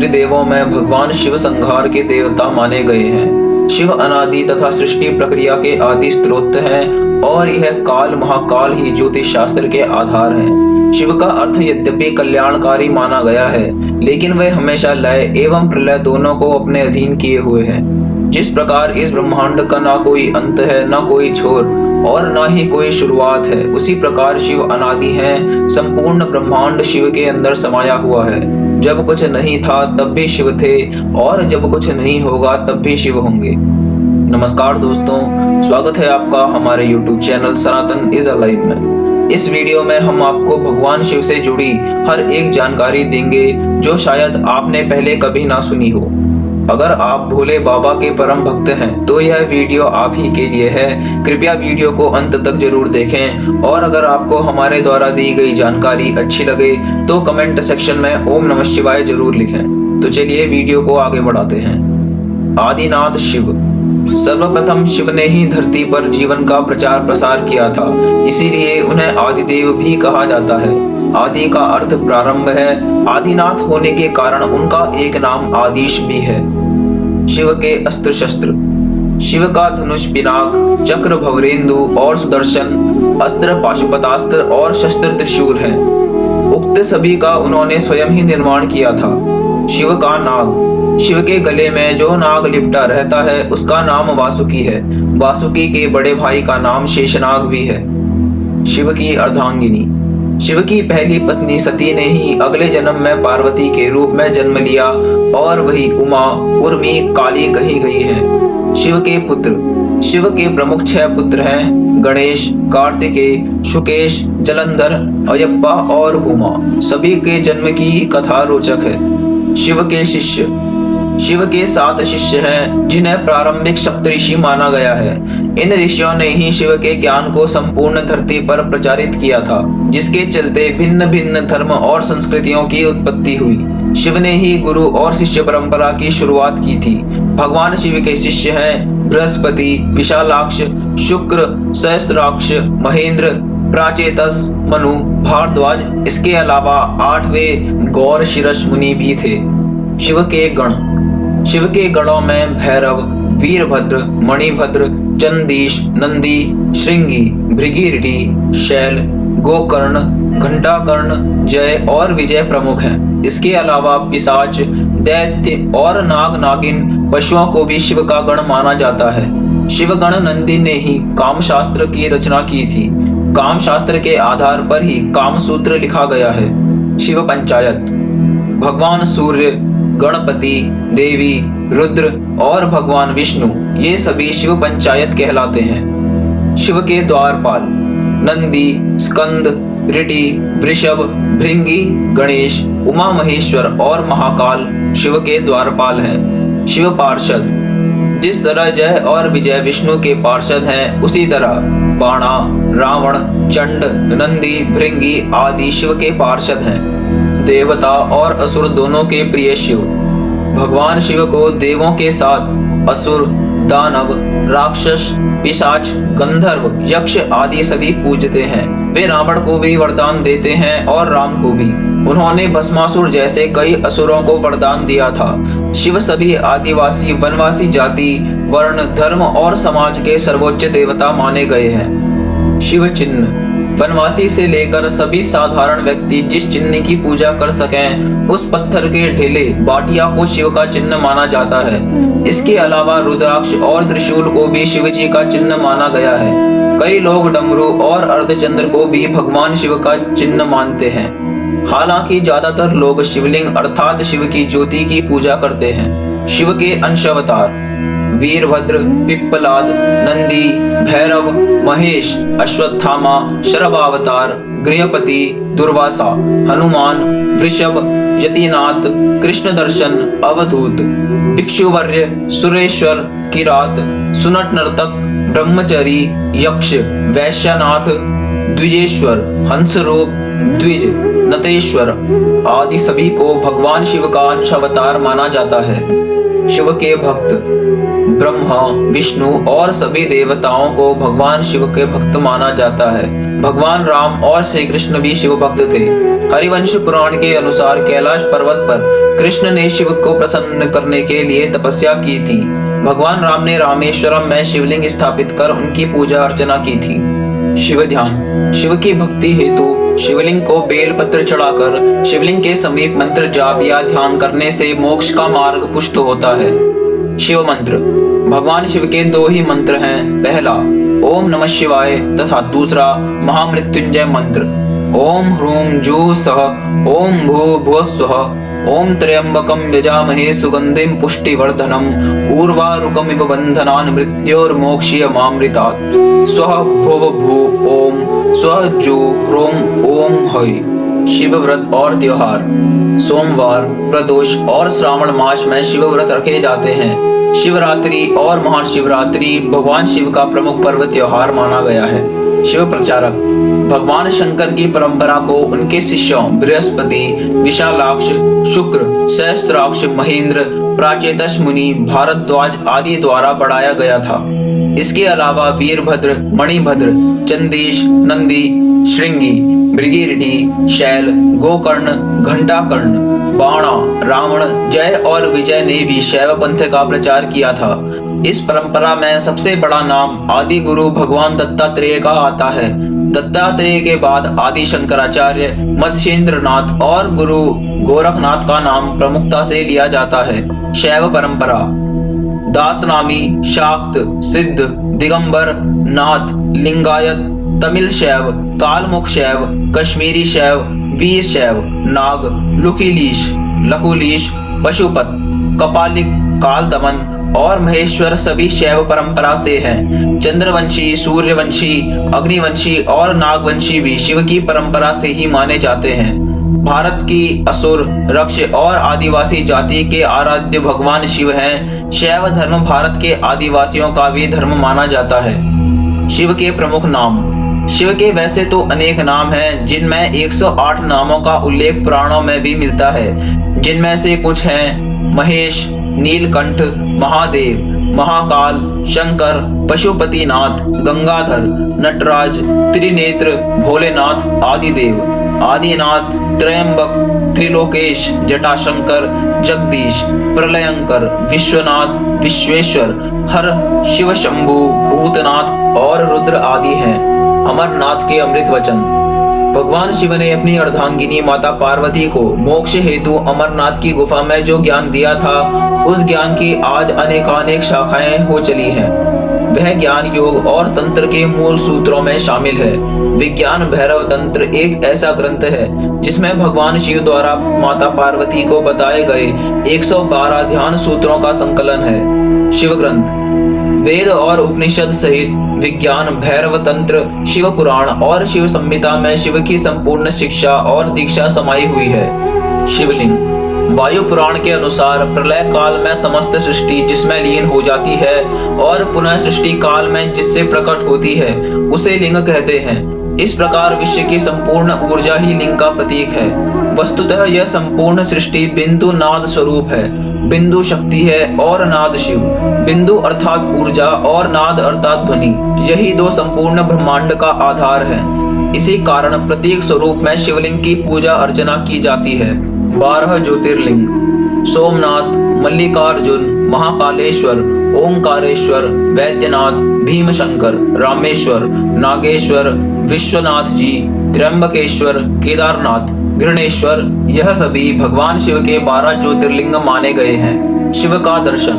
त्रिदेवों में भगवान शिव संहार के देवता माने गए हैं। शिव अनादि तथा सृष्टि प्रक्रिया के आदि स्रोत हैं और यह काल महाकाल ही ज्योतिष शास्त्र के आधार हैं। शिव का अर्थ यद्यपि कल्याणकारी माना गया है, लेकिन वह हमेशा लय एवं प्रलय दोनों को अपने अधीन किए हुए हैं। जिस प्रकार इस ब्रह्मांड का ना कोई अंत है, ना कोई छोर और ना ही कोई शुरुआत है, उसी प्रकार शिव अनादि हैं। संपूर्ण ब्रह्मांड शिव के अंदर समाया हुआ है। जब कुछ नहीं था तब भी शिव थे और जब कुछ नहीं होगा तब भी शिव होंगे। नमस्कार दोस्तों, स्वागत है आपका हमारे YouTube channel Sanatan is alive में। इस वीडियो में हम आपको भगवान शिव से जुड़ी हर एक जानकारी देंगे जो शायद आपने पहले कभी ना सुनी हो। अगर आप भोले बाबा के परम भक्त हैं तो यह वीडियो आप ही के लिए है। कृपया वीडियो को अंत तक जरूर देखें और अगर आपको हमारे द्वारा दी गई जानकारी अच्छी लगे तो कमेंट सेक्शन में ओम नमः शिवाय जरूर लिखें। तो चलिए वीडियो को आगे बढ़ाते हैं। आदिनाथ शिव। सर्वप्रथम शिव ने ही धरती पर जीवन का प्रचार प्रसार किया था, इसीलिए उन्हें आदिदेव भी कहा जाता है। आदि का अर्थ प्रारंभ है। आदिनाथ होने के कारण उनका एक नाम आदिश भी है। शिव के अस्त्र शस्त्र। शिव का धनुष पिनाक, चक्र भवरेंदु और सुदर्शन, अस्त्र पाशुपतास्त्र और शस्त्र त्रिशूल है। उक्त सभी का उन्होंने स्वयं ही निर्माण किया था। शिव का नाग। शिव के गले में जो नाग लिपटा रहता है उसका नाम वासुकी है। वासुकी के बड़े भाई का नाम शेषनाग भी है। शिव की अर्धांगिनी। शिव की पहली पत्नी सती ने ही अगले जन्म में पार्वती के रूप में जन्म लिया और वही उमा, उर्मी, काली कही गई है। शिव के पुत्र। शिव के प्रमुख 6 पुत्र हैं: गणेश, कार्तिकेय, शुकेश, जलंधर, अयप्पा और भूमा। सभी के जन्म की कथा रोचक है। शिव के शिष्य। शिव के 7 शिष्य हैं जिन्हें प्रारंभिक सप्तऋषि माना गया है। इन ऋषियों ने ही शिव के ज्ञान को संपूर्ण धरती पर प्रचारित किया था, जिसके चलते भिन्न भिन्न धर्म और संस्कृतियों की उत्पत्ति हुई। शिव ने ही गुरु और शिष्य परंपरा की शुरुआत की थी। भगवान शिव के शिष्य हैं बृहस्पति, विशालाक्ष, शुक्र, सहस्त्राक्ष, महेंद्र, प्राचेतस, मनु, भारद्वाज। इसके अलावा 8वें गौर शिरस मुनि भी थे। शिव के गण। शिव के गणों में भैरव, वीरभद्र, मणिभद्र, चंदीश, नंदी, श्रृंगी, भृगिरटी, शैल, गोकर्ण, घंटाकर्ण, जय और विजय प्रमुख हैं। इसके अलावा पिशाच, दैत्य और नाग नागिन पशुओं को भी शिव का गण माना जाता है। शिवगण नंदी ने ही काम शास्त्र की रचना की थी। काम शास्त्र के आधार पर ही काम सूत्र लिखा गया है। शिव पंचायत। भगवान सूर्य, गणपति, देवी, रुद्र और भगवान विष्णु, ये सभी शिव पंचायत कहलाते हैं। शिव के द्वारपाल। नंदी, स्कंद, ऋटि, वृषभ, भृंगी, गणेश, उमा महेश्वर और महाकाल शिव के द्वारपाल हैं। शिव पार्षद। जिस तरह जय और विजय विष्णु के पार्षद हैं, उसी तरह बाणा, रावण, चंड, नंदी, भृंगी आदि शिव के पार्षद हैं। देवता और असुर दोनों के प्रिय शिव। भगवान शिव को देवों के साथ असुर, दानव, राक्षस, पिशाच, गंधर्व, यक्ष आदि सभी पूजते हैं। वे रावण को भी वरदान देते हैं और राम को भी। उन्होंने भस्मासुर जैसे कई असुरों को वरदान दिया था। शिव सभी आदिवासी, वनवासी जाति, वर्ण, धर्म और समाज के सर्वोच्च देवता माने गए हैं। शिव चिन्ह। वनवासी से लेकर सभी साधारण व्यक्ति जिस चिन्ह की पूजा कर सकें, उस पत्थर के ढेले बाटिया को शिव का चिन्ह माना जाता है। इसके अलावा रुद्राक्ष और त्रिशूल को भी शिव जी का चिन्ह माना गया है। कई लोग डमरू और अर्धचंद्र को भी भगवान शिव का चिन्ह मानते हैं। हालांकि ज्यादातर लोग शिवलिंग अर्थात शिव की ज्योति की पूजा करते हैं। शिव के अंशावतार। वीरभद्र, पिप्पलाद, नंदी, भैरव, महेश, अश्वत्थामा, शरभावतार, गृहपति, दुर्वासा, हनुमान, वृषभ, यतिनाथ, कृष्ण दर्शन, अवधूत, भिक्षुवर्य, सुरेश्वर, किरात, सुनट नर्तक, ब्रह्मचरी, यक्ष, वैश्यनाथ, द्विजेश्वर, हंसरूप, द्विज, नतेश्वर आदि सभी को भगवान शिव का अंश अवतार माना जाता है। शिव के भक्त ब्रह्मा, विष्णु और सभी देवताओं को भगवान शिव के भक्त माना जाता है। भगवान राम और श्री कृष्ण भी शिव भक्त थे। हरिवंश पुराण के अनुसार कैलाश पर्वत पर कृष्ण ने शिव को प्रसन्न करने के लिए तपस्या की थी। भगवान राम ने रामेश्वरम में शिवलिंग स्थापित कर उनकी पूजा अर्चना की थी। शिव ध्यान। शिव की भक्ति हेतु शिवलिंग को बेलपत्र चढ़ाकर शिवलिंग के समीप मंत्र जाप या ध्यान करने से मोक्ष का मार्ग पुष्ट होता है। शिव मंत्र। भगवान शिव के दो ही मंत्र हैं। पहला ओम नमः शिवाय तथा दूसरा महामृत्युंजय मंत्र ओम ह्रूम जू सह ओम भूर्भुवः स्वः ओम त्र्यंबकम यजामहे सुगंधिम पुष्टिवर्धनम उर्वारुकमिव बंधनान् मृत्योर्मोक्ष्यमामृतात् स्वः भुव भू ओम स्वः जू ह्रूम ओम है। शिव व्रत और त्योहार। सोमवार, प्रदोष और श्रावण मास में शिव व्रत रखे जाते हैं। शिवरात्रि और महाशिवरात्रि भगवान शिव का प्रमुख पर्व त्योहार माना गया है। शिव प्रचारक। भगवान शंकर की परंपरा को उनके शिष्यों बृहस्पति, विशालाक्ष, शुक्र, सहस्त्राक्ष, महेंद्र, प्राचेतस मुनि, भारद्वाज आदि द्वारा बढ़ाया गया था। इसके अलावा वीरभद्र, मणिभद्र, चंदेश, नंदी, श्रृंगी, मृगिरिटी, शैल, गोकर्ण, घंटाकर्ण, बाणा, रावण, जय और विजय ने भी शैव पंथ का प्रचार किया था। इस परंपरा में सबसे बड़ा नाम आदि गुरु भगवान दत्तात्रेय का आता है। दत्तात्रेय के बाद आदि शंकराचार्य, मत्स्येंद्रनाथ और गुरु गोरखनाथ का नाम प्रमुखता से लिया जाता है। शैव परंपरा। दासनामी, शाक्त, सिद्ध, दिगंबर, नाथ, लिंगायत, तमिल शैव, कालमुख शैव, कश्मीरी शैव, वीर शैव, नाग, लुकीलीश, लकुलीश, पशुपत, कपालिक, कालदमन और महेश्वर सभी शैव परंपरा से हैं। चंद्रवंशी, सूर्यवंशी, अग्निवंशी और नागवंशी भी शिव की परंपरा से ही माने जाते हैं। भारत की असुर, रक्ष और आदिवासी जाति के आराध्य भगवान शिव हैं। शैव धर्म भारत के आदिवासियों का भी धर्म माना जाता है। शिव के प्रमुख नाम। शिव के वैसे तो अनेक नाम हैं, जिनमें 108 नामों का उल्लेख पुराणों में भी मिलता है, जिनमें से कुछ हैं महेश, नीलकंठ, महादेव, महाकाल, शंकर, पशुपतिनाथ, गंगाधर, नटराज, त्रिनेत्र, भोलेनाथ, आदिदेव, आदिनाथ, त्रयंबक, त्रिलोकेश, जटाशंकर, जगदीश, प्रलयंकर, विश्वनाथ, विश्वेश्वर, हर, शिव शंभु, भूतनाथ और रुद्र आदि हैं। अमरनाथ के अमृत वचन। भगवान शिव ने अपनी अर्धांगिनी माता पार्वती को मोक्ष हेतु अमरनाथ की गुफा में जो ज्ञान दिया था, उस ज्ञान की आज अनेकानेक शाखाएं हो चली हैं। वह ज्ञान योग और तंत्र के मूल सूत्रों में शामिल है। विज्ञान भैरव तंत्र एक ऐसा ग्रंथ है जिसमें भगवान शिव द्वारा माता पार्वती को बताए गए 112 ध्यान सूत्रों का संकलन है। शिव ग्रंथ। वेद और उपनिषद सहित विज्ञान, भैरव तंत्र, शिव पुराण और शिव संहिता में शिव की संपूर्ण शिक्षा और दीक्षा समाई हुई है। शिवलिंग। वायु पुराण के अनुसार प्रलय काल में समस्त सृष्टि जिसमें लीन हो जाती है और पुनः सृष्टि काल में जिससे प्रकट होती है, उसे लिंग कहते हैं। इस प्रकार विश्व की संपूर्ण ऊर्जा ही लिंग का प्रतीक है। वस्तुतः यह संपूर्ण सृष्टि बिंदु नाद स्वरूप है। बिंदु शक्ति है और नाद शिव। बिंदु अर्थात ऊर्जा और नाद अर्थात ध्वनि, यही दो संपूर्ण ब्रह्मांड का आधार है। इसी कारण प्रतीक स्वरूप में शिवलिंग की पूजा अर्चना की जाती है। 12 ज्योतिर्लिंग। सोमनाथ, मल्लिकार्जुन, महाकालेश्वर, ओंकारेश्वर, वैद्यनाथ, भीमशंकर, रामेश्वर, नागेश्वर, विश्वनाथ जी, त्र्यंबकेश्वर, केदारनाथ, घृणेश्वर, यह सभी भगवान शिव के 12 ज्योतिर्लिंग माने गए हैं। शिव का दर्शन।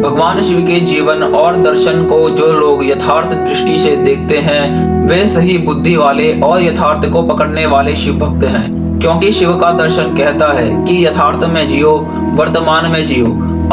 भगवान शिव के जीवन और दर्शन को जो लोग यथार्थ दृष्टि से देखते हैं, वे सही बुद्धि वाले और यथार्थ को पकड़ने वाले शिव भक्त हैं। क्योंकि शिव का दर्शन कहता है कि यथार्थ में जियो, वर्तमान में जियो,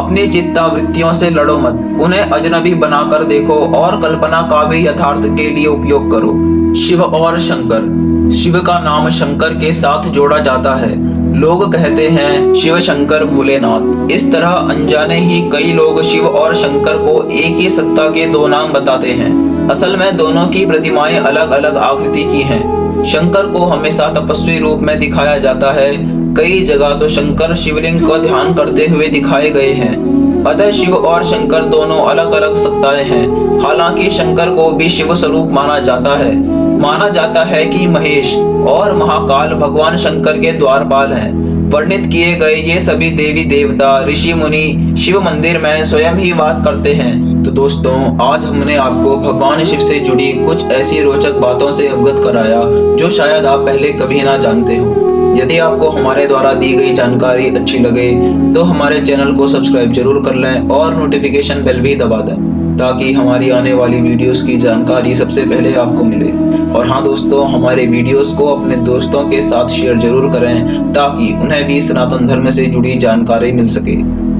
अपनी चित्तावृत्तियों से लड़ो मत, उन्हें अजनबी बनाकर देखो और कल्पना का भी यथार्थ के लिए उपयोग करो। शिव और शंकर। शिव का नाम शंकर के साथ जोड़ा जाता है। लोग कहते हैं शिव शंकर भोलेनाथ। इस तरह अनजाने ही कई लोग शिव और शंकर को एक ही सत्ता के दो नाम बताते हैं। असल में दोनों की प्रतिमाएं अलग अलग आकृति की हैं। शंकर को हमेशा तपस्वी रूप में दिखाया जाता है। कई जगह तो शंकर शिवलिंग का ध्यान करते हुए दिखाए गए हैं। अतः शिव और शंकर दोनों अलग अलग सत्ताएं हैं। हालांकि शंकर को भी शिव स्वरूप माना जाता है। माना जाता है कि महेश और महाकाल भगवान शंकर के द्वारपाल हैं। वर्णित किए गए ये सभी देवी देवता ऋषि मुनि शिव मंदिर में स्वयं ही वास करते हैं। तो दोस्तों, आज हमने आपको भगवान शिव से जुड़ी कुछ ऐसी रोचक बातों से अवगत कराया जो शायद आप पहले कभी ना जानते हो। यदि आपको हमारे द्वारा दी गई जानकारी अच्छी लगे तो हमारे चैनल को सब्सक्राइब जरूर कर लें और नोटिफिकेशन बेल भी दबा दें ताकि हमारी आने वाली वीडियोस की जानकारी सबसे पहले आपको मिले। और हाँ दोस्तों, हमारे वीडियोस को अपने दोस्तों के साथ शेयर जरूर करें ताकि उन्हें भी सनातन धर्म से जुड़ी जानकारी मिल सके।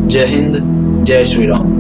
जय हिंद, जय श्री राम।